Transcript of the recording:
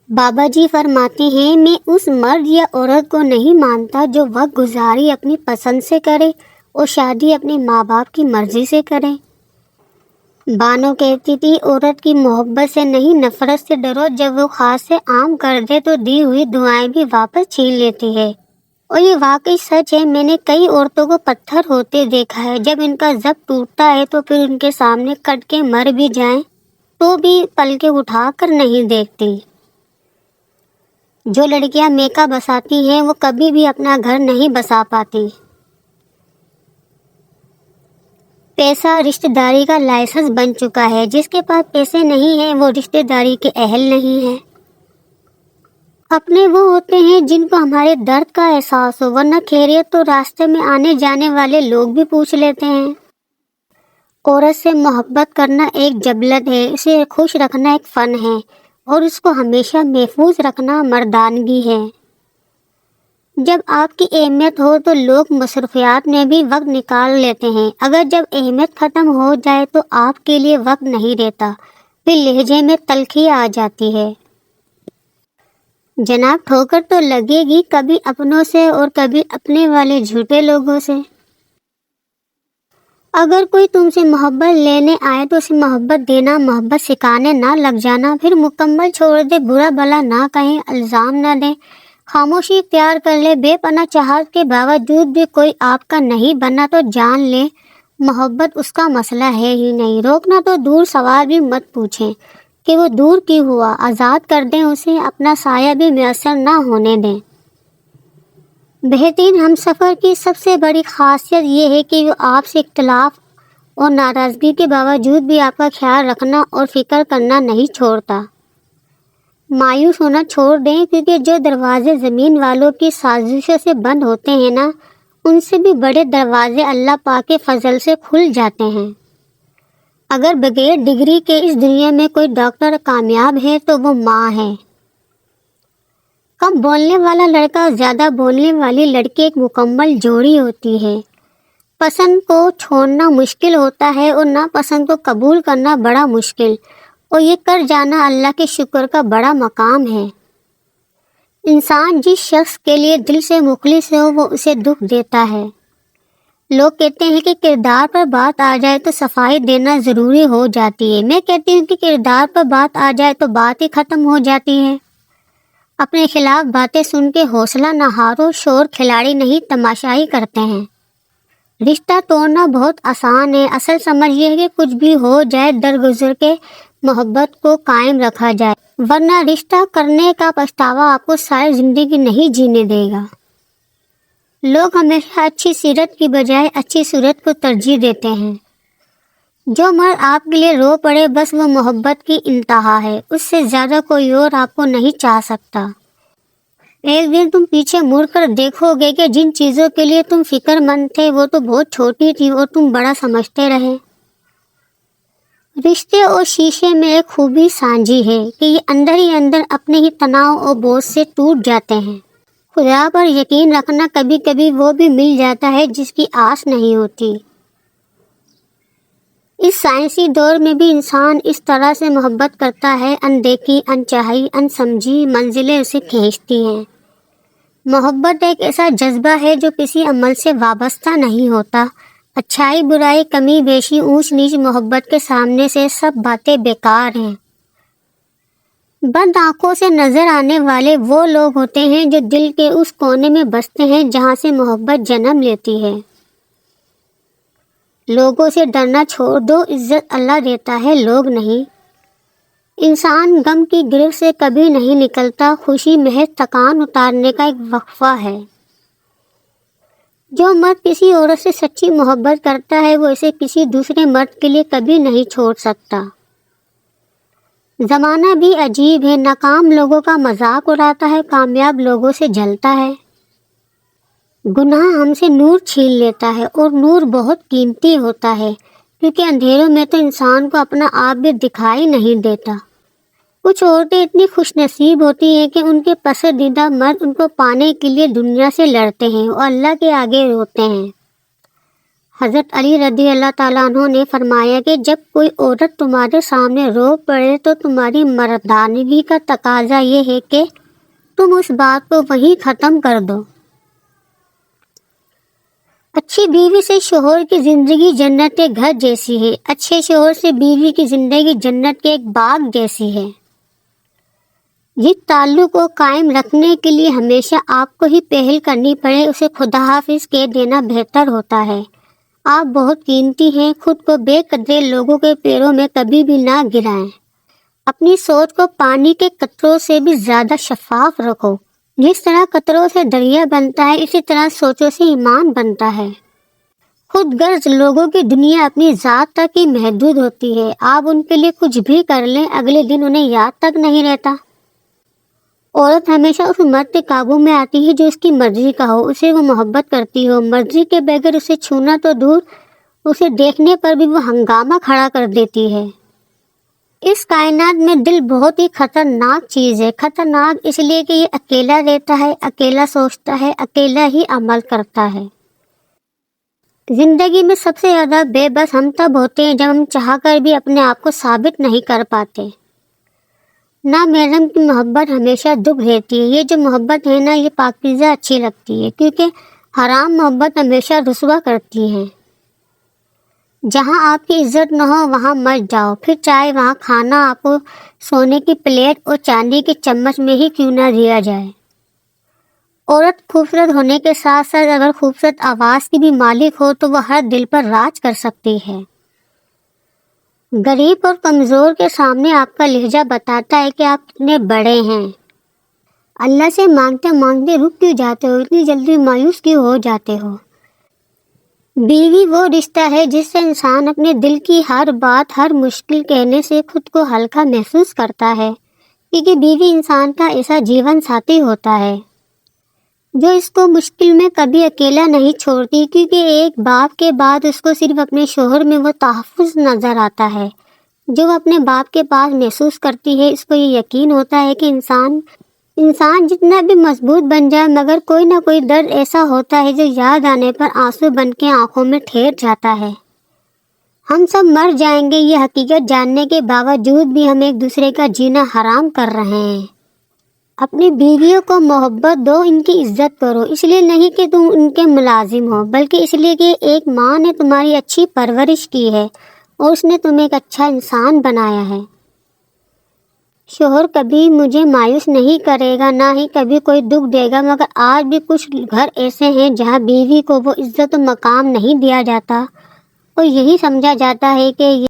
بابا جی فرماتے ہیں میں اس مرد یا عورت کو نہیں مانتا جو وقت گزاری اپنی پسند سے کرے اور شادی اپنے ماں باپ کی مرضی سے کرے۔ بانو کہتی تھی عورت کی محبت سے نہیں نفرت سے ڈرو، جب وہ خاص سے عام کر دے تو دی ہوئی دعائیں بھی واپس چھین لیتی ہے۔ اور یہ واقعی سچ ہے، میں نے کئی عورتوں کو پتھر ہوتے دیکھا ہے، جب ان کا ضبط ٹوٹتا ہے تو پھر ان کے سامنے کٹ کے مر بھی جائیں تو بھی پلکیں اٹھا کر نہیں دیکھتی۔ جو لڑکیاں میکا بساتی ہیں وہ کبھی بھی اپنا گھر نہیں بسا پاتی۔ پیسہ رشتہ داری کا لائسنس بن چکا ہے، جس کے پاس پیسے نہیں ہیں وہ رشتہ داری کے اہل نہیں ہیں۔ اپنے وہ ہوتے ہیں جن کو ہمارے درد کا احساس ہو، ورنہ خیریت تو راستے میں آنے جانے والے لوگ بھی پوچھ لیتے ہیں۔ عورت سے محبت کرنا ایک جبلت ہے، اسے خوش رکھنا ایک فن ہے، اور اس کو ہمیشہ محفوظ رکھنا مردانگی ہے۔ جب آپ کی اہمیت ہو تو لوگ مصروفیات میں بھی وقت نکال لیتے ہیں، اگر جب اہمیت ختم ہو جائے تو آپ کے لیے وقت نہیں رہتا، پھر لہجے میں تلخی آ جاتی ہے۔ جناب ٹھوکر تو لگے گی کبھی اپنوں سے اور کبھی اپنے والے جھوٹے لوگوں سے۔ اگر کوئی تم سے محبت لینے آئے تو اسے محبت دینا، محبت سکھانے نہ لگ جانا، پھر مکمل چھوڑ دے، برا بھلا نہ کہیں، الزام نہ دیں، خاموشی اختیار کر لے، بے پناہ چاہت کے باوجود بھی کوئی آپ کا نہیں بنا تو جان لے محبت اس کا مسئلہ ہے ہی نہیں۔ روکنا تو دور، سوال بھی مت پوچھیں کہ وہ دور کیوں ہوا، آزاد کر دیں اسے، اپنا سایہ بھی میسر نہ ہونے دیں۔ بہترین ہمسفر کی سب سے بڑی خاصیت یہ ہے کہ وہ آپ سے اختلاف اور ناراضگی کے باوجود بھی آپ کا خیال رکھنا اور فکر کرنا نہیں چھوڑتا۔ مایوس ہونا چھوڑ دیں، کیونکہ جو دروازے زمین والوں کی سازشوں سے بند ہوتے ہیں نا، ان سے بھی بڑے دروازے اللہ پاک کے فضل سے کھل جاتے ہیں۔ اگر بغیر ڈگری کے اس دنیا میں کوئی ڈاکٹر کامیاب ہے تو وہ ماں ہے۔ کم بولنے والا لڑکا اور زیادہ بولنے والی لڑکی ایک مکمل جوڑی ہوتی ہے۔ پسند کو چھوڑنا مشکل ہوتا ہے اور ناپسند کو قبول کرنا بڑا مشکل، اور یہ کر جانا اللہ کے شکر کا بڑا مقام ہے۔ انسان جس شخص کے لیے دل سے مخلص ہو وہ اسے دکھ دیتا ہے۔ لوگ کہتے ہیں کہ کردار پر بات آ جائے تو صفائی دینا ضروری ہو جاتی ہے، میں کہتی ہوں کہ کردار پر بات آ جائے تو بات ہی ختم ہو جاتی ہے۔ اپنے خلاف باتیں سن کے حوصلہ نہ ہارو، شور کھلاڑی نہیں تماشائی کرتے ہیں۔ رشتہ توڑنا بہت آسان ہے، اصل سمجھ یہ ہے کہ کچھ بھی ہو جائے درگزر کے محبت کو قائم رکھا جائے، ورنہ رشتہ کرنے کا پچھتاوا آپ کو ساری زندگی نہیں جینے دے گا۔ لوگ ہمیشہ اچھی سیرت کی بجائے اچھی صورت کو ترجیح دیتے ہیں۔ جو مرد آپ کے لیے رو پڑے بس وہ محبت کی انتہا ہے، اس سے زیادہ کوئی اور آپ کو نہیں چاہ سکتا۔ ایک دن تم پیچھے مڑ کر دیکھو گے کہ جن چیزوں کے لیے تم فکر مند تھے وہ تو بہت چھوٹی تھی اور تم بڑا سمجھتے رہے۔ رشتے اور شیشے میں ایک خوبی سانجھی ہے کہ یہ اندر ہی اندر اپنے ہی تناؤ اور بوجھ سے ٹوٹ جاتے ہیں۔ خدا پر یقین رکھنا، کبھی کبھی وہ بھی مل جاتا ہے جس کی آس نہیں ہوتی۔ اس سائنسی دور میں بھی انسان اس طرح سے محبت کرتا ہے، اندیکھی، انچاہی، انسمجھی منزلیں اسے کھینچتی ہیں۔ محبت ایک ایسا جذبہ ہے جو کسی عمل سے وابستہ نہیں ہوتا۔ اچھائی برائی کمی بیشی اونچ نیچ محبت کے سامنے سے سب باتیں بیکار ہیں۔ بند آنکھوں سے نظر آنے والے وہ لوگ ہوتے ہیں جو دل کے اس کونے میں بستے ہیں جہاں سے محبت جنم لیتی ہے۔ لوگوں سے ڈرنا چھوڑ دو، عزت اللہ دیتا ہے، لوگ نہیں۔ انسان غم کی گرفت سے کبھی نہیں نکلتا، خوشی محض تھکان اتارنے کا ایک وقفہ ہے۔ جو مرد کسی عورت سے سچی محبت کرتا ہے وہ اسے کسی دوسرے مرد کے لیے کبھی نہیں چھوڑ سکتا۔ زمانہ بھی عجیب ہے، ناکام لوگوں کا مذاق اڑاتا ہے، کامیاب لوگوں سے جلتا ہے۔ گناہ ہم سے نور چھین لیتا ہے، اور نور بہت قیمتی ہوتا ہے، کیونکہ اندھیروں میں تو انسان کو اپنا آپ بھی دکھائی نہیں دیتا۔ کچھ عورتیں اتنی خوش نصیب ہوتی ہیں کہ ان کے پسندیدہ مرد ان کو پانے کے لیے دنیا سے لڑتے ہیں اور اللہ کے آگے روتے ہیں۔ حضرت علی رضی اللہ تعالیٰ عنہ نے فرمایا کہ جب کوئی عورت تمہارے سامنے رو پڑے تو تمہاری مردانگی کا تقاضا یہ ہے کہ تم اس بات کو وہیں ختم کر دو۔ اچھی بیوی سے شوہر کی زندگی جنت کے گھر جیسی ہے، اچھے شوہر سے بیوی کی زندگی جنت کے ایک باغ جیسی ہے۔ جس تعلق کو قائم رکھنے کے لیے ہمیشہ آپ کو ہی پہل کرنی پڑے، اسے خدا حافظ کہہ دینا بہتر ہوتا ہے۔ آپ بہت قیمتی ہیں، خود کو بے قدرے لوگوں کے پیروں میں کبھی بھی نہ گرائیں۔ اپنی سوچ کو پانی کے قطروں سے بھی زیادہ شفاف رکھو۔ جس طرح قطروں سے دریا بنتا ہے، اسی طرح سوچوں سے ایمان بنتا ہے۔ خود غرض لوگوں کی دنیا اپنی ذات تک ہی محدود ہوتی ہے۔ آپ ان کے لیے کچھ بھی کر لیں، اگلے دن انہیں یاد تک نہیں رہتا۔ عورت ہمیشہ اس مرد کے قابو میں آتی ہے جو اس کی مرضی کا ہو، اسے وہ محبت کرتی ہو، مرضی کے بغیر اسے چھونا تو دور، اسے دیکھنے پر بھی وہ ہنگامہ کھڑا کر دیتی ہے۔ اس کائنات میں دل بہت ہی خطرناک چیز ہے، خطرناک اس لیے کہ یہ اکیلا رہتا ہے، اکیلا سوچتا ہے، اکیلا ہی عمل کرتا ہے۔ زندگی میں سب سے زیادہ بے بس ہم تب ہوتے ہیں جب ہم چاہ کر بھی اپنے آپ کو ثابت نہیں کر پاتے۔ نامحرم کی محبت ہمیشہ دکھ دیتی ہے۔ یہ جو محبت ہے نا، یہ پاکیزہ اچھی لگتی ہے، کیونکہ حرام محبت ہمیشہ رسوا کرتی ہے۔ جہاں آپ کی عزت نہ ہو وہاں مت جاؤ، پھر چاہے وہاں کھانا آپ کو سونے کی پلیٹ اور چاندی کے چمچ میں ہی کیوں نہ دیا جائے۔ عورت خوبصورت ہونے کے ساتھ ساتھ اگر خوبصورت آواز کی بھی مالک ہو تو وہ ہر دل پر راج کر سکتی ہے۔ غریب اور کمزور کے سامنے آپ کا لہجہ بتاتا ہے کہ آپ کتنے بڑے ہیں۔ اللہ سے مانگتے مانگتے رک کیوں جاتے ہو، اتنی جلدی مایوس کیوں ہو جاتے ہو؟ بیوی وہ رشتہ ہے جس سے انسان اپنے دل کی ہر بات، ہر مشکل کہنے سے خود کو ہلکا محسوس کرتا ہے، کیونکہ بیوی انسان کا ایسا جیون ساتھی ہوتا ہے جو اس کو مشکل میں کبھی اکیلا نہیں چھوڑتی، کیونکہ ایک باپ کے بعد اس کو صرف اپنے شوہر میں وہ تحفظ نظر آتا ہے جو وہ اپنے باپ کے پاس محسوس کرتی ہے۔ اس کو یہ یقین ہوتا ہے کہ انسان جتنا بھی مضبوط بن جائے مگر کوئی نہ کوئی درد ایسا ہوتا ہے جو یاد آنے پر آنسو بن کے آنکھوں میں ٹھہر جاتا ہے۔ ہم سب مر جائیں گے، یہ حقیقت جاننے کے باوجود بھی ہم ایک دوسرے کا جینا حرام کر رہے ہیں۔ اپنی بیویوں کو محبت دو، ان کی عزت کرو، اس لیے نہیں کہ تم ان کے ملازم ہو، بلکہ اس لیے کہ ایک ماں نے تمہاری اچھی پرورش کی ہے اور اس نے تمہیں ایک اچھا انسان بنایا ہے۔ شوہر کبھی مجھے مایوس نہیں کرے گا، نہ ہی کبھی کوئی دکھ دے گا، مگر آج بھی کچھ گھر ایسے ہیں جہاں بیوی کو وہ عزت و مقام نہیں دیا جاتا اور یہی سمجھا جاتا ہے کہ